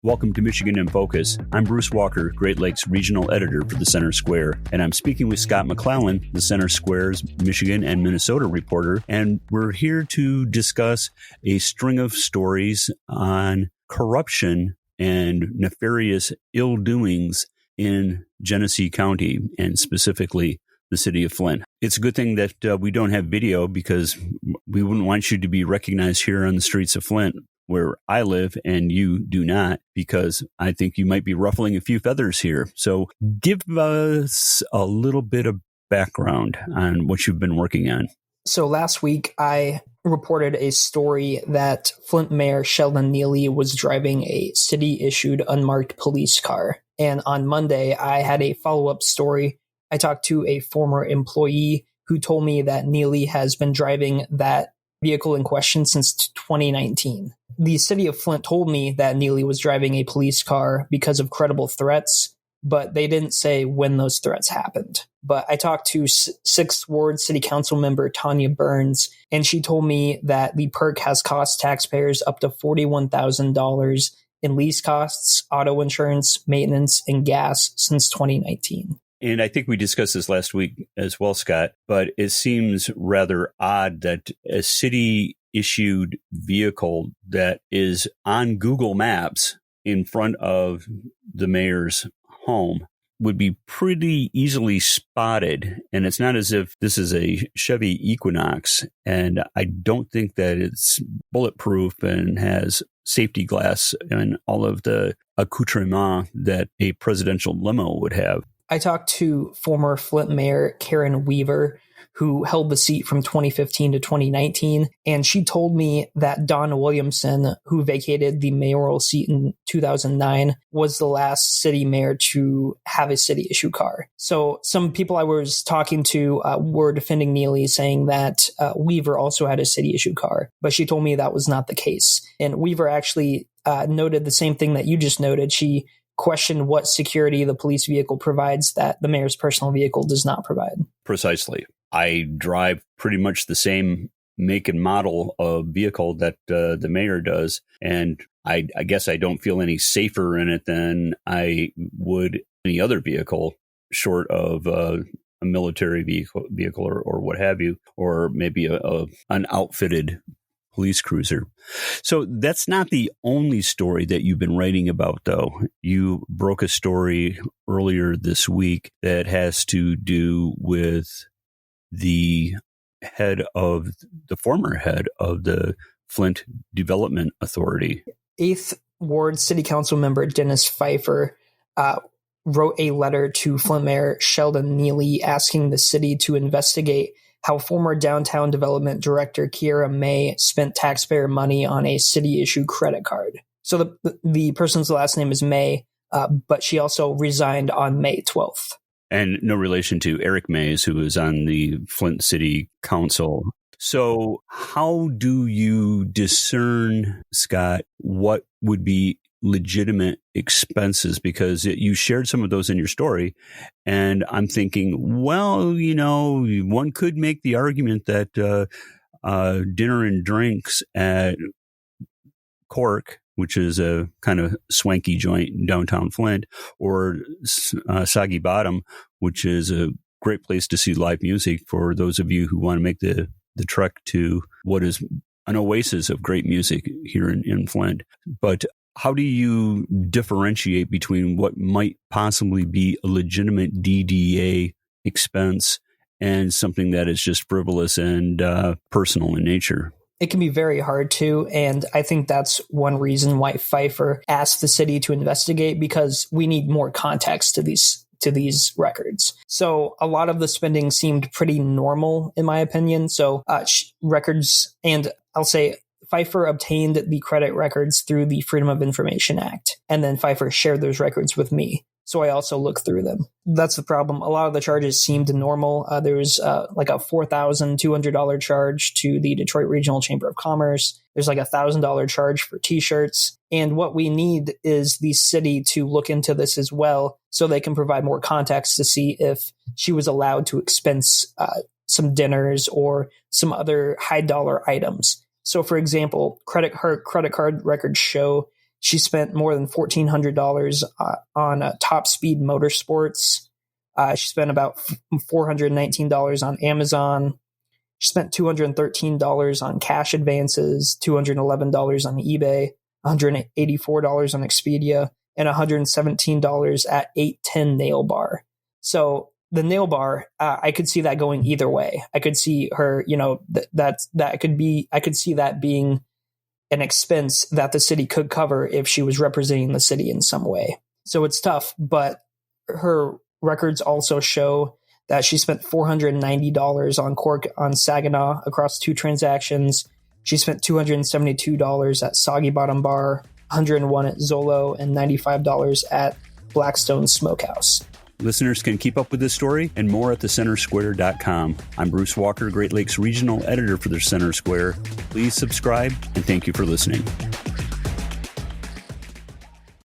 Welcome to Michigan in Focus. I'm Bruce Walker, Great Lakes Regional Editor for the Center Square, and I'm speaking with Scott McClellan, the Center Square's Michigan and Minnesota reporter, and we're here to discuss a string of stories on corruption and nefarious ill doings in Genesee County, and specifically the city of Flint. It's a good thing that we don't have video, because we wouldn't want you to be recognized here on the streets of Flint, where I live and you do not, because I think you might be ruffling a few feathers here. So give us a little bit of background on what you've been working on. So last week, I reported a story that Flint Mayor Sheldon Neely was driving a city-issued unmarked police car. And on Monday, I had a follow-up story. I talked to a former employee who told me that Neely has been driving that vehicle in question since 2019. The city of Flint told me that Neely was driving a police car because of credible threats, but they didn't say when those threats happened. But I talked to 6th Ward City Council member Tanya Burns, and she told me that the perk has cost taxpayers up to $41,000 in lease costs, auto insurance, maintenance, and gas since 2019. And I think we discussed this last week as well, Scott, but it seems rather odd that a city-issued vehicle that is on Google Maps in front of the mayor's home would be pretty easily spotted. And it's not as if this is a Chevy Equinox, and I don't think that it's bulletproof and has safety glass and all of the accoutrement that a presidential limo would have. I talked to former Flint Mayor Karen Weaver, who held the seat from 2015 to 2019, and she told me that Don Williamson, who vacated the mayoral seat in 2009, was the last city mayor to have a city-issue car. So some people I was talking to were defending Neely, saying that Weaver also had a city-issue car, but she told me that was not the case. And Weaver actually noted the same thing that you just noted. She questioned what security the police vehicle provides that the mayor's personal vehicle does not provide. Precisely. I drive pretty much the same make and model of vehicle that the mayor does, and I guess I don't feel any safer in it than I would any other vehicle, short of a military vehicle or what have you, or maybe an outfitted police cruiser. So that's not the only story that you've been writing about, though. You broke a story earlier this week that has to do with the former head of the Flint Development Authority. 8th Ward City Council member Dennis Pfeiffer wrote a letter to Flint Mayor Sheldon Neely asking the city to investigate how former downtown development director Kiera May spent taxpayer money on a city-issued credit card. So the person's last name is May, but she also resigned on May 12th. And no relation to Eric Mays, who is on the Flint City Council. So how do you discern, Scott, what would be legitimate expenses? Because you shared some of those in your story, and I'm thinking, well, one could make the argument that dinner and drinks at Cork, which is a kind of swanky joint in downtown Flint, or Soggy Bottom, which is a great place to see live music for those of you who want to make the trek to what is an oasis of great music here in Flint. But how do you differentiate between what might possibly be a legitimate DDA expense and something that is just frivolous and personal in nature? It can be very hard to, and I think that's one reason why Pfeiffer asked the city to investigate, because we need more context to these records. So a lot of the spending seemed pretty normal, in my opinion. So records, and I'll say Pfeiffer obtained the credit records through the Freedom of Information Act, and then Pfeiffer shared those records with me. So I also looked through them. That's the problem. A lot of the charges seemed normal. There was like a $4,200 charge to the Detroit Regional Chamber of Commerce. There's like a $1,000 charge for T-shirts. And what we need is the city to look into this as well, so they can provide more context to see if she was allowed to expense some dinners or some other high dollar items. So, for example, her credit card records show She spent more than $1,400 on Top Speed Motorsports. She spent about $419 on Amazon. She spent $213 on cash advances, $211 on eBay, $184 on Expedia, and $117 at 810 Nail Bar. So the nail bar, I could see that going either way. I could see her, I could see that being an expense that the city could cover if she was representing the city in some way. So it's tough, but her records also show that she spent $490 on Saginaw across 2 transactions. She spent $272 at Soggy Bottom Bar, $101 at Zolo, and $95 at Blackstone Smokehouse. Listeners can keep up with this story and more at thecentersquare.com. I'm Bruce Walker, Great Lakes Regional Editor for the Center Square. Please subscribe, and thank you for listening.